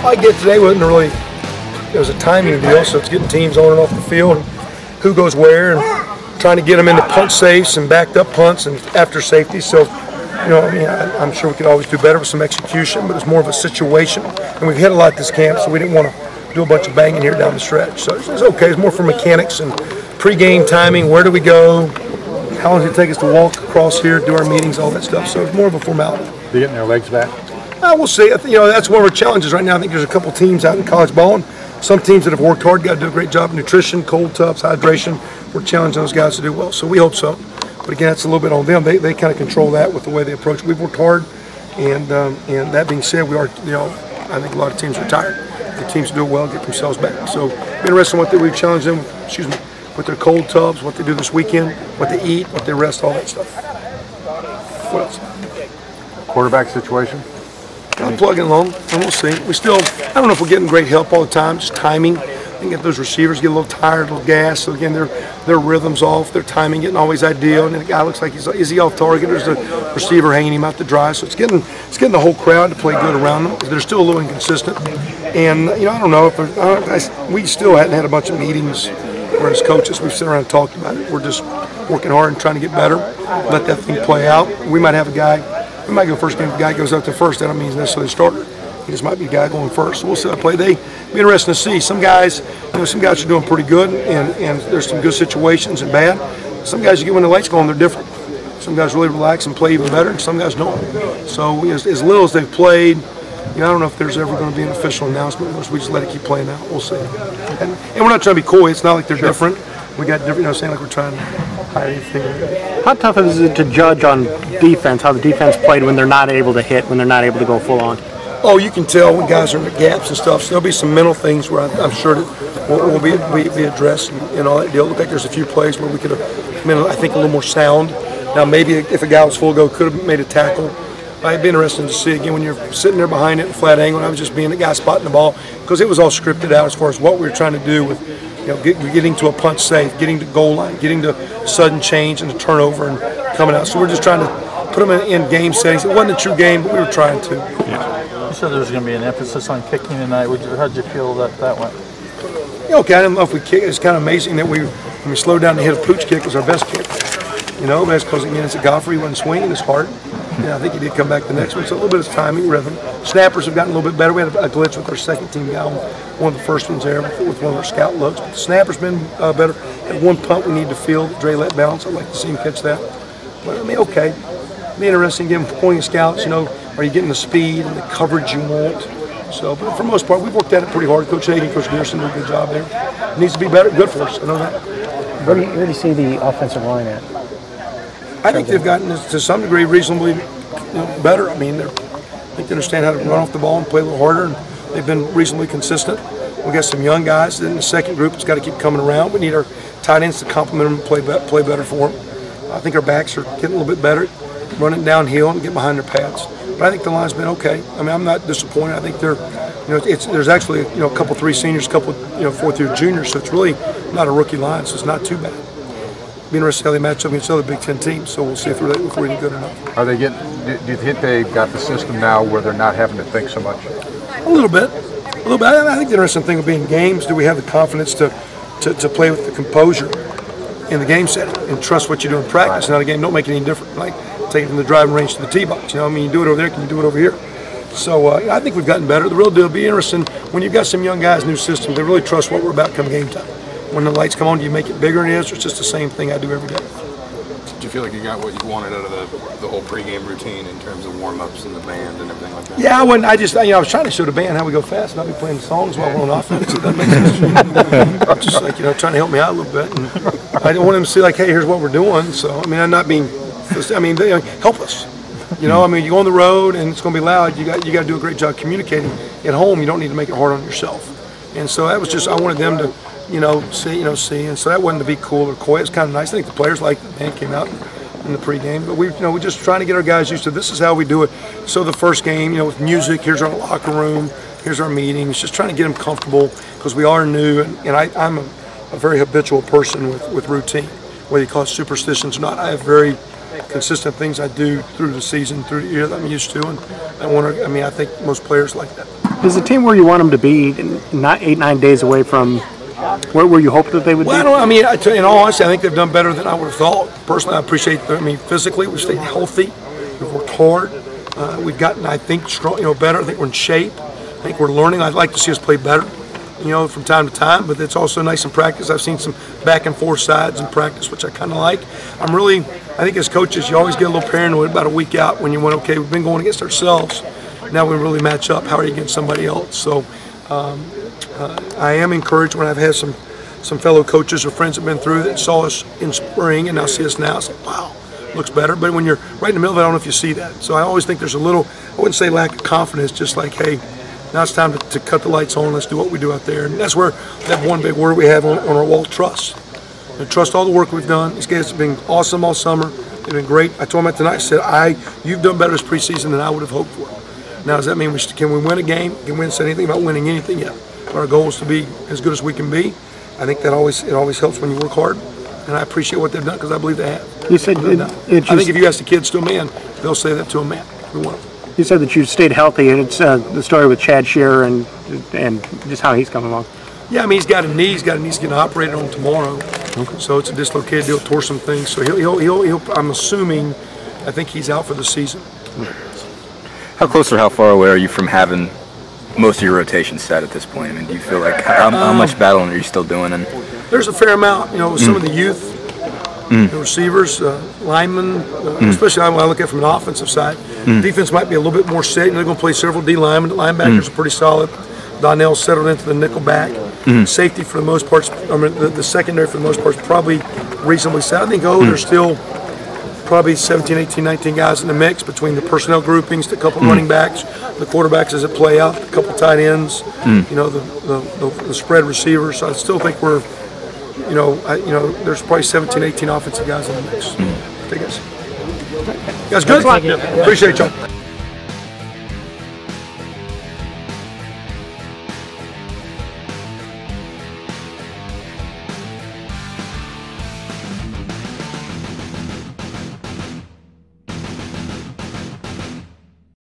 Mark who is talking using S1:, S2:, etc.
S1: I get today wasn't really, it was a timing deal, so it's getting teams on and off the field, and who goes where, and trying to get them into punt safes and backed up punts and after safety. So, you know, I mean, I'm sure we could always do better with some execution, but it's more of a situation. And we've hit a lot this camp, so we didn't want to do a bunch of banging here down the stretch. So it's okay. It's more for mechanics and pre-game timing. Where do we go? How long does it take us to walk across here, do our meetings, all that stuff. So it's more of a formality.
S2: They're getting their legs back?
S1: We'll see. You know, that's one of our challenges right now. I think there's a couple teams out in college ball, and some teams that have worked hard, got to do a great job of nutrition, cold tubs, hydration. We're challenging those guys to do well, so we hope so. But again, it's a little bit on them. They kind of control that with the way they approach it. We've worked hard, and that being said, we are, you know, I think a lot of teams are tired. The teams do it well, get themselves back. So be interesting what we've challenged them, with their cold tubs, what they do this weekend, what they eat, what they rest, all that stuff. What else?
S2: Quarterback situation?
S1: I'm plugging along, and we'll see. I don't know if we're getting great help all the time, just timing. I think if those receivers get a little tired, a little gassed, so again, their rhythm's off, their timing getting always ideal, and the guy looks like is he off target? There's the receiver hanging him out to dry, so it's getting the whole crowd to play good around them. They're still a little inconsistent, and you know, I don't know if we still hadn't had a bunch of meetings where as coaches we've sat around and talked about it. We're just working hard and trying to get better, let that thing play out. We might have a guy. We might go first game. If the guy goes out there first, that don't mean he's necessarily a starter. He just might be the guy going first. So we'll see how they play. Be interesting to see. Some guys are doing pretty good, and there's some good situations and bad. Some guys, you get when the lights go on, they're different. Some guys really relax and play even better, and some guys don't. So as little as they've played, you know, I don't know if there's ever going to be an official announcement. We just let it keep playing out. We'll see. And we're not trying to be coy. It's not like they're different. We got different. You know, saying like we're trying to hide anything.
S3: How tough is it to judge on defense, how the defense played when they're not able to hit, when they're not able to go full on?
S1: Oh, you can tell when guys are in the gaps and stuff. So there'll be some mental things where I'm sure that will be addressed and all that deal. Look like there's a few plays where we could have been, I think, a little more sound. Now maybe if a guy was full go, could have made a tackle. It'd be interesting to see again when you're sitting there behind it in flat angle. And I was just being the guy spotting the ball because it was all scripted out as far as what we were trying to do with, you know, getting to a punch safe, getting to goal line, getting to sudden change and the turnover and coming out. So we're just trying to put them in game settings. It wasn't a true game, but we were trying to.
S4: Yeah. You said there was going to be an emphasis on kicking tonight. How did you feel that went?
S1: Yeah, okay, I don't know if we kick. It's kind of amazing that when we slowed down to hit a pooch kick, it was our best kick. You know, but that's because again it's a Godfrey, he wasn't swinging as hard. Yeah, I think he did come back the next one. So a little bit of timing, rhythm. Snappers have gotten a little bit better. We had a glitch with our second team guy, one of the first ones there with one of our scout looks. But the snappers been better. Had one punt we need to field that Dre let bounce. I'd like to see him catch that. But I mean, okay. Be interesting getting pointing scouts. You know, are you getting the speed and the coverage you want? So, but for the most part, we've worked at it pretty hard. Coach Hagan, Coach Gerson do a good job there. It needs to be better. Good for us. I know that.
S3: Where do you see the offensive line at?
S1: I think they've gotten to some degree reasonably better. I mean, I think they understand how to run off the ball and play a little harder, and they've been reasonably consistent. We've got some young guys in the second group that's got to keep coming around. We need our tight ends to complement them and play better for them. I think our backs are getting a little bit better, running downhill and get behind their pads. But I think the line's been okay. I mean, I'm not disappointed. I think they're, you know, there's actually a couple three seniors, a couple fourth-year juniors, so it's really not a rookie line, so it's not too bad. Be interested how they match up against other Big Ten teams, so we'll see if we're any good or not.
S2: Are they do you think they've got the system now where they're not having to think so much?
S1: A little bit. I think the interesting thing of being games, do we have the confidence to play with the composure in the game setting and trust what you do in practice? Now the game don't make it any different. Like take it from the driving range to the tee box. You know, I mean, you do it over there, can you do it over here? So I think we've gotten better. The real deal will be interesting when you've got some young guys, new systems. They really trust what we're about come game time. When the lights come on, do you make it bigger than it is, or it's just the same thing I do every day?
S5: Did you feel like you got what you wanted out of the whole pregame routine in terms of warm-ups and the band and everything like that?
S1: Yeah, I was trying to show the band how we go fast, not be playing songs while we're on offense. It doesn't make sense. Just like, trying to help me out a little bit. And I don't want them to see like, hey, here's what we're doing. So, I mean, I'm not being, they help us. You know, I mean, you go on the road and it's going to be loud. You got to do a great job communicating. At home, you don't need to make it hard on yourself. And so that was just, I wanted them to, see, and so that wasn't to be cool or coy. It's kind of nice. I think the players liked it. The band came out in the pregame, but we're just trying to get our guys used to this is how we do it. So the first game, with music, here's our locker room, here's our meetings, just trying to get them comfortable because we are new, and I'm a very habitual person with routine, whether you call it superstitions or not. I have very consistent things I do through the season, through the year that I'm used to, and I think most players like that.
S3: Is the team where you want them to be, not 8-9 days away from where you hoped that they would be?
S1: Well, in all honesty, I think they've done better than I would have thought. Personally, I appreciate physically, we've stayed healthy, we've worked hard, we've gotten, I think, strong, better. I think we're in shape. I think we're learning. I'd like to see us play better, from time to time, but it's also nice in practice. I've seen some back and forth sides in practice, which I kind of like. I think as coaches, you always get a little paranoid about a week out when you went, okay, we've been going against ourselves. Now we really match up. How are you against somebody else? So I am encouraged when I've had some fellow coaches or friends that have been through that saw us in spring and now see us now. It's like, wow, looks better. But when you're right in the middle of it, I don't know if you see that. So I always think there's a little, I wouldn't say lack of confidence, just like, hey, now it's time to cut the lights on. Let's do what we do out there. And that's where that one big word we have on our wall, trust. And trust all the work we've done. These guys have been awesome all summer. They've been great. I told them that tonight. I said, you've done better this preseason than I would have hoped for. Now, does that mean can we win a game? Can we say anything about winning anything yet? But our goal is to be as good as we can be. I think that it always helps when you work hard. And I appreciate what they've done because I believe they have.
S3: You said
S1: I think if you ask the kids to a man, they'll say that to a man. We want them.
S3: You said that you stayed healthy, and it's the story with Chad Shearer and just how he's coming along.
S1: Yeah, he's got a knee. He's got a knee he's getting operated on tomorrow. Okay. So it's a dislocated deal, tore some things. So he'll I'm assuming, I think he's out for the season.
S6: How close or how far away are you from having most of your rotation set at this point? I mean, do you feel like how much battling are you still doing? And
S1: there's a fair amount. With some of the youth, the receivers, linemen, especially when I look at it from an offensive side. Defense might be a little bit more set. They're going to play several D linemen. The linebackers are pretty solid. Donnell settled into the nickel back. Safety for the most part, the secondary for the most part is probably reasonably set. I think there's still probably 17, 18, 19 guys in the mix between the personnel groupings, the couple running backs, the quarterbacks as it play out, a couple tight ends, the spread receivers. So I still think we're, there's probably 17, 18 offensive guys in the mix. I think that's good. Appreciate y'all.